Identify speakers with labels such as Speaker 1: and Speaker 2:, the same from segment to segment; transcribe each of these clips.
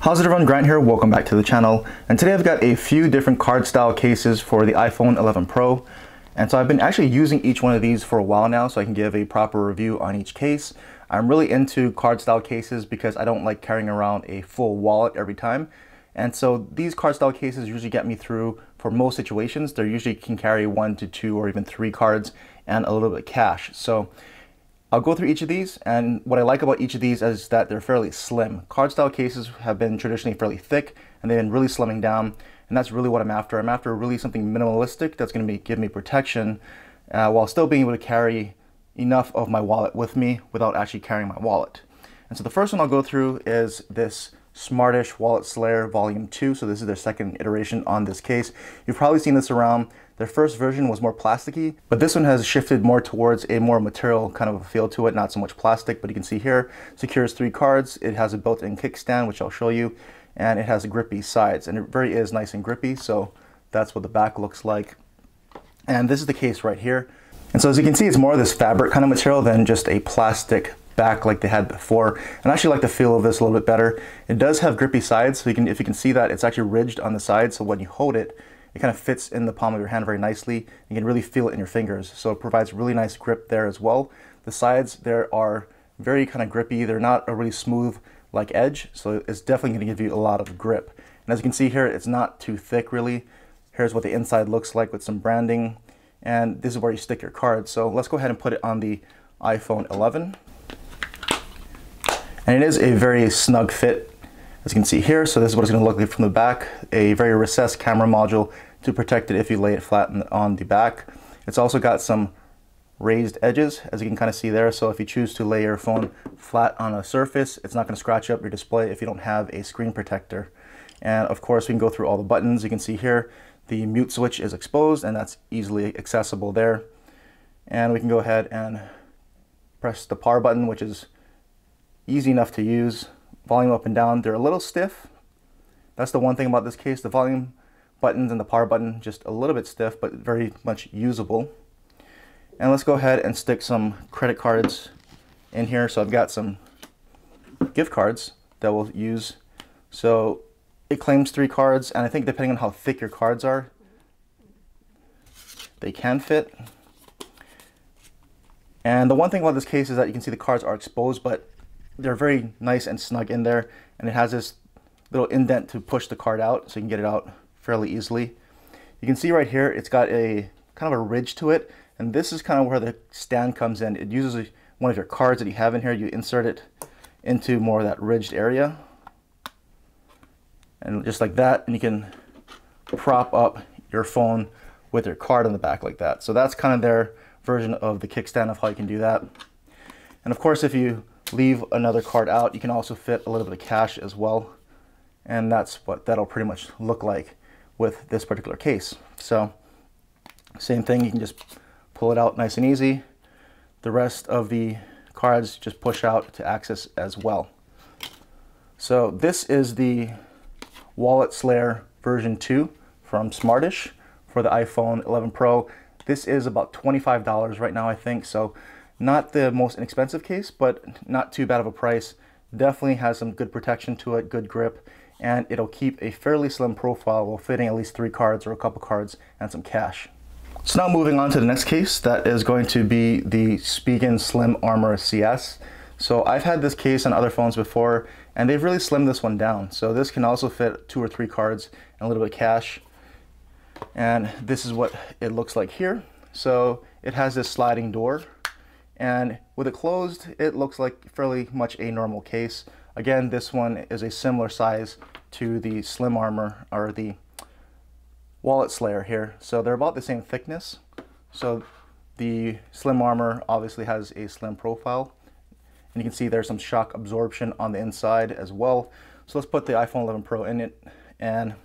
Speaker 1: How's it everyone, Grant here, welcome back to the channel. And today I've got a few different card style cases for the iPhone 11 Pro. And so I've been actually using each one of these for a while now so I can give a proper review on each case. I'm really into card style cases because I don't like carrying around a full wallet every time. And so these card style cases usually get me through for most situations. They usually can carry 1 to 2 or even 3 cards and a little bit of cash. So I'll go through each of these, and what I like about each of these is that they're fairly slim. Card style cases have been traditionally fairly thick, and they've been really slimming down, and that's really what I'm after. I'm after really something minimalistic that's going to give me protection while still being able to carry enough of my wallet with me without actually carrying my wallet. And so the first one I'll go through is this Smartish Wallet Slayer Volume 2. So this is their second iteration on this case. You've probably seen this around. Their first version was more plasticky, but this one has shifted more towards a more material kind of a feel to it, not so much plastic, but you can see here, secures 3 cards. It has a built-in kickstand, which I'll show you, and it has grippy sides, and it very is nice and grippy, so that's what the back looks like. And this is the case right here. And so as you can see, it's more of this fabric kind of material than just a plastic back like they had before. And I actually like the feel of this a little bit better. It does have grippy sides, so if you can see that, it's actually ridged on the side, so when you hold it, it kind of fits in the palm of your hand very nicely. You can really feel it in your fingers. So it provides really nice grip there as well. The sides there are very kind of grippy. They're not a really smooth like edge. So it's definitely going to give you a lot of grip. And as you can see here, it's not too thick really. Here's what the inside looks like with some branding. And this is where you stick your cards. So let's go ahead and put it on the iPhone 11. And it is a very snug fit, as you can see here. So this is what it's going to look like from the back. A very recessed camera module to protect it if you lay it flat on the back. It's also got some raised edges, as you can kind of see there. So if you choose to lay your phone flat on a surface, it's not going to scratch up your display if you don't have a screen protector. And of course, we can go through all the buttons. You can see here the mute switch is exposed, and that's easily accessible there. And we can go ahead and press the power button, which is easy enough to use. Volume up and down, they're a little stiff. That's the one thing about this case. The volume buttons and the power button just a little bit stiff, but very much usable. And let's go ahead and stick some credit cards in here. So I've got some gift cards that we'll use. So it claims 3 cards, and I think depending on how thick your cards are, they can fit. And the one thing about this case is that you can see the cards are exposed, but they're very nice and snug in there, and it has this little indent to push the card out so you can get it out fairly easily. You can see right here it's got a kind of a ridge to it, and this is kind of where the stand comes in. It uses one of your cards that you have in here, you insert it into more of that ridged area, and just like that, and you can prop up your phone with your card on the back like that. So that's kind of their version of the kickstand of how you can do that. And of course, if you leave another card out, you can also fit a little bit of cash as well, and that's what that'll pretty much look like with this particular case. So same thing, you can just pull it out nice and easy. The rest of the cards just push out to access as well. So this is the Wallet Slayer version 2 from Smartish for the iPhone 11 Pro. This is about $25 right now, I think. So not the most inexpensive case, but not too bad of a price. Definitely has some good protection to it, good grip, and it'll keep a fairly slim profile while fitting at least 3 cards or a couple cards and some cash. So now moving on to the next case, that is going to be the Spigen Slim Armour CS. So I've had this case on other phones before, and they've really slimmed this one down. So this can also fit 2 or 3 cards and a little bit of cash. And this is what it looks like here. So it has this sliding door, and with it closed, it looks like fairly much a normal case. Again, this one is a similar size to the Slim Armour or the Wallet Slayer here. So they're about the same thickness. So the Slim Armour obviously has a slim profile, and you can see there's some shock absorption on the inside as well. So let's put the iPhone 11 Pro in it, and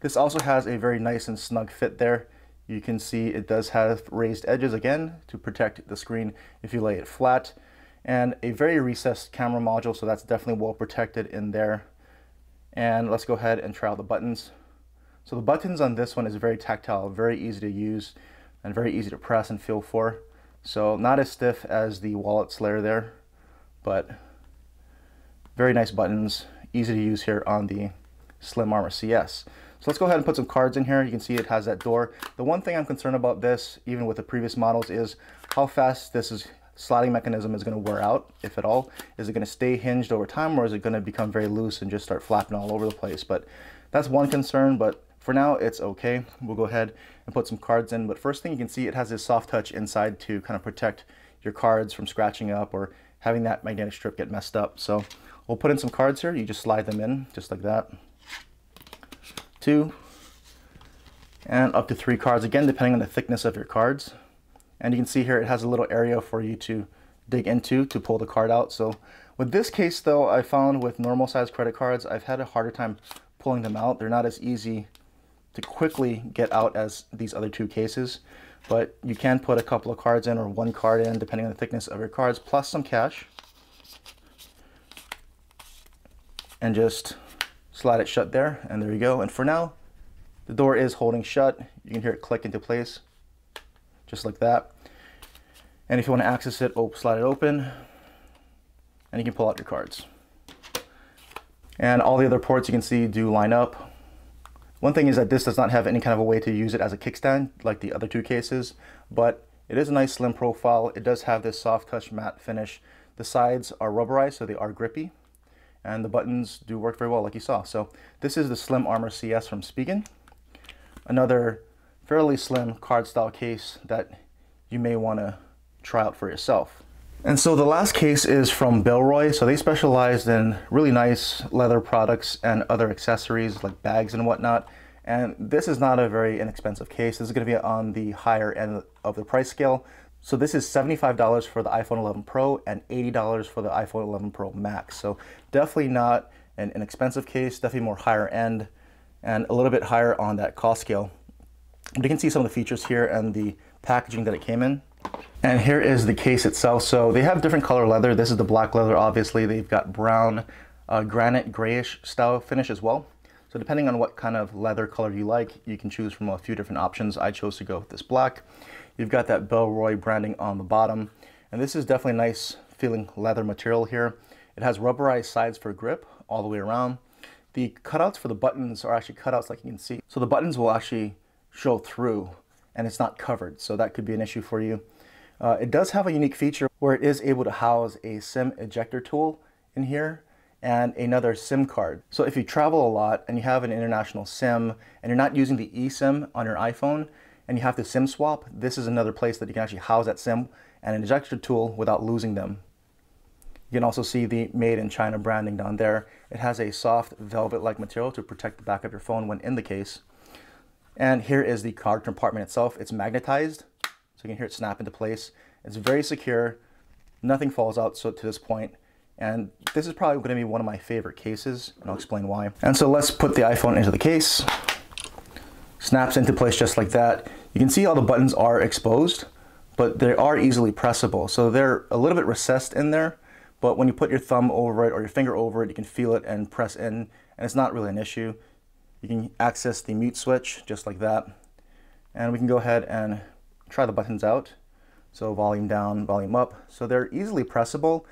Speaker 1: this also has a very nice and snug fit there. You can see it does have raised edges again to protect the screen if you lay it flat, and a very recessed camera module, so that's definitely well protected in there. And let's go ahead and try out the buttons. So the buttons on this one is very tactile, very easy to use, and very easy to press and feel for. So not as stiff as the Wallet Slayer there, but very nice buttons, easy to use here on the slim Armour CS. So let's go ahead and put some cards in here. You can see it has that door. The one thing I'm concerned about this, even with the previous models, is how fast this sliding mechanism is going to wear out, if at all. Is it going to stay hinged over time, or is it going to become very loose and just start flapping all over the place? But that's one concern, but for now it's okay. We'll go ahead and put some cards in. But first thing, you can see it has this soft touch inside to kind of protect your cards from scratching up or having that magnetic strip get messed up. So we'll put in some cards here. You just slide them in just like that. 2 and up to 3 cards, again depending on the thickness of your cards. And you can see here it has a little area for you to dig into to pull the card out. So with this case though, I found with normal size credit cards, I've had a harder time pulling them out. They're not as easy to quickly get out as these other 2 cases, but you can put a couple of cards in or 1 card in depending on the thickness of your cards, plus some cash, and just slide it shut there, and there you go. And for now, the door is holding shut. You can hear it click into place, just like that. And if you want to access it, slide it open, and you can pull out your cards. And all the other ports you can see do line up. One thing is that this does not have any kind of a way to use it as a kickstand like the other 2 cases, but it is a nice slim profile. It does have this soft touch matte finish. The sides are rubberized, so they are grippy. And the buttons do work very well, like you saw. So this is the slim Armour CS from Spigen. Another fairly slim card style case that you may want to try out for yourself. And so the last case is from Bellroy. So they specialized in really nice leather products and other accessories like bags and whatnot. And this is not a very inexpensive case. This is going to be on the higher end of the price scale. So this is $75 for the iPhone 11 Pro and $80 for the iPhone 11 Pro Max. So definitely not an inexpensive case, definitely more higher end and a little bit higher on that cost scale. But you can see some of the features here and the packaging that it came in. And here is the case itself. So they have different color leather. This is the black leather, obviously. They've got brown, granite grayish style finish as well. So depending on what kind of leather color you like, you can choose from a few different options. I chose to go with this black. You've got that Bellroy branding on the bottom. And this is definitely a nice feeling leather material here. It has rubberized sides for grip all the way around. The cutouts for the buttons are actually cutouts like you can see. So the buttons will actually show through and it's not covered. So that could be an issue for you. It does have a unique feature where it is able to house a SIM ejector tool in here and another SIM card. So if you travel a lot and you have an international SIM and you're not using the eSIM on your iPhone and you have to SIM swap, this is another place that you can actually house that SIM and an ejector tool without losing them. You can also see the Made in China branding down there. It has a soft velvet-like material to protect the back of your phone when in the case. And here is the card compartment itself. It's magnetized, so you can hear it snap into place. It's very secure. Nothing falls out to this point. And this is probably going to be one of my favorite cases, and I'll explain why. And so let's put the iPhone into the case. Snaps into place just like that. You can see all the buttons are exposed, but they are easily pressable. So they're a little bit recessed in there, but when you put your thumb over it or your finger over it, you can feel it and press in, and it's not really an issue. You can access the mute switch just like that. And we can go ahead and try the buttons out. So volume down, volume up. So they're easily pressable.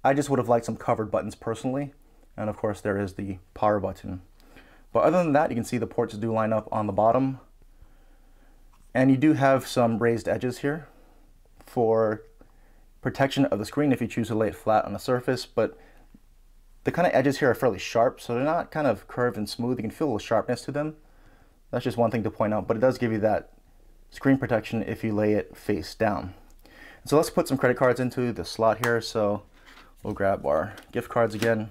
Speaker 1: I just would have liked some covered buttons personally. And of course there is the power button. But other than that, you can see the ports do line up on the bottom. And you do have some raised edges here for protection of the screen if you choose to lay it flat on the surface. But the kind of edges here are fairly sharp, so they're not kind of curved and smooth. You can feel a little sharpness to them. That's just one thing to point out, but it does give you that screen protection if you lay it face down. So let's put some credit cards into the slot here. So we'll grab our gift cards again,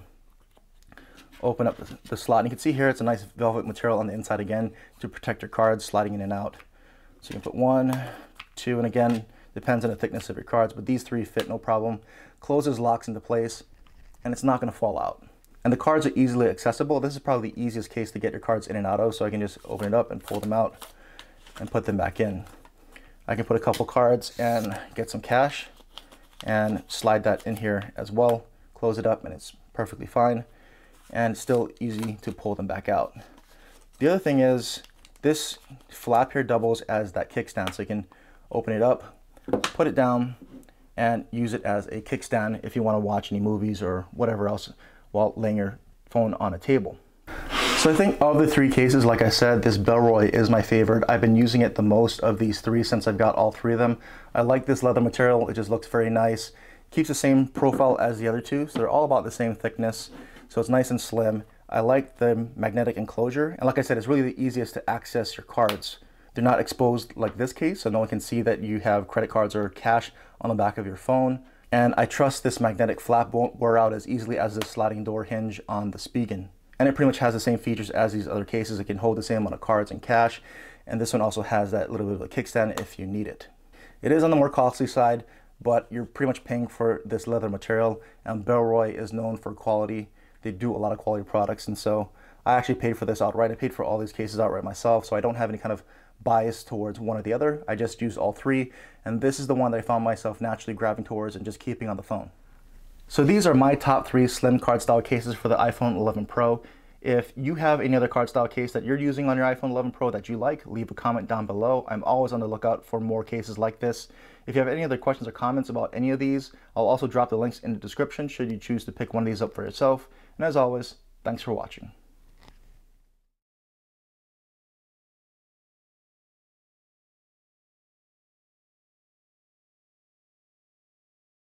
Speaker 1: open up the slot, and you can see here it's a nice velvet material on the inside again to protect your cards sliding in and out. So you can put 1, 2, and again, depends on the thickness of your cards, but these 3 fit no problem. Closes, locks into place, and it's not going to fall out. And the cards are easily accessible. This is probably the easiest case to get your cards in and out of, so I can just open it up and pull them out and put them back in. I can put a couple cards and get some cash and slide that in here as well. Close it up and it's perfectly fine and still easy to pull them back out. The other thing is this flap here doubles as that kickstand, so you can open it up, put it down, and use it as a kickstand if you want to watch any movies or whatever else while laying your phone on a table. So I think of the three cases, like I said, this Bellroy is my favorite. I've been using it the most of these three since I've got all three of them. I like this leather material. It just looks very nice. Keeps the same profile as the other two, so they're all about the same thickness. So it's nice and slim. I like the magnetic enclosure. And like I said, it's really the easiest to access your cards. They're not exposed like this case, so no one can see that you have credit cards or cash on the back of your phone. And I trust this magnetic flap won't wear out as easily as the sliding door hinge on the Spigen. And it pretty much has the same features as these other cases. It can hold the same amount of cards and cash. And this one also has that little bit of a kickstand if you need it. It is on the more costly side, but you're pretty much paying for this leather material. And Bellroy is known for quality. They do a lot of quality products. And so I actually paid for this outright. I paid for all these cases outright myself. So I don't have any kind of bias towards one or the other. I just used all three. And this is the one that I found myself naturally grabbing towards and just keeping on the phone. So these are my top 3 slim card style cases for the iPhone 11 Pro. If you have any other card style case that you're using on your iPhone 11 Pro that you like, leave a comment down below. I'm always on the lookout for more cases like this. If you have any other questions or comments about any of these, I'll also drop the links in the description should you choose to pick one of these up for yourself. And as always, thanks for watching.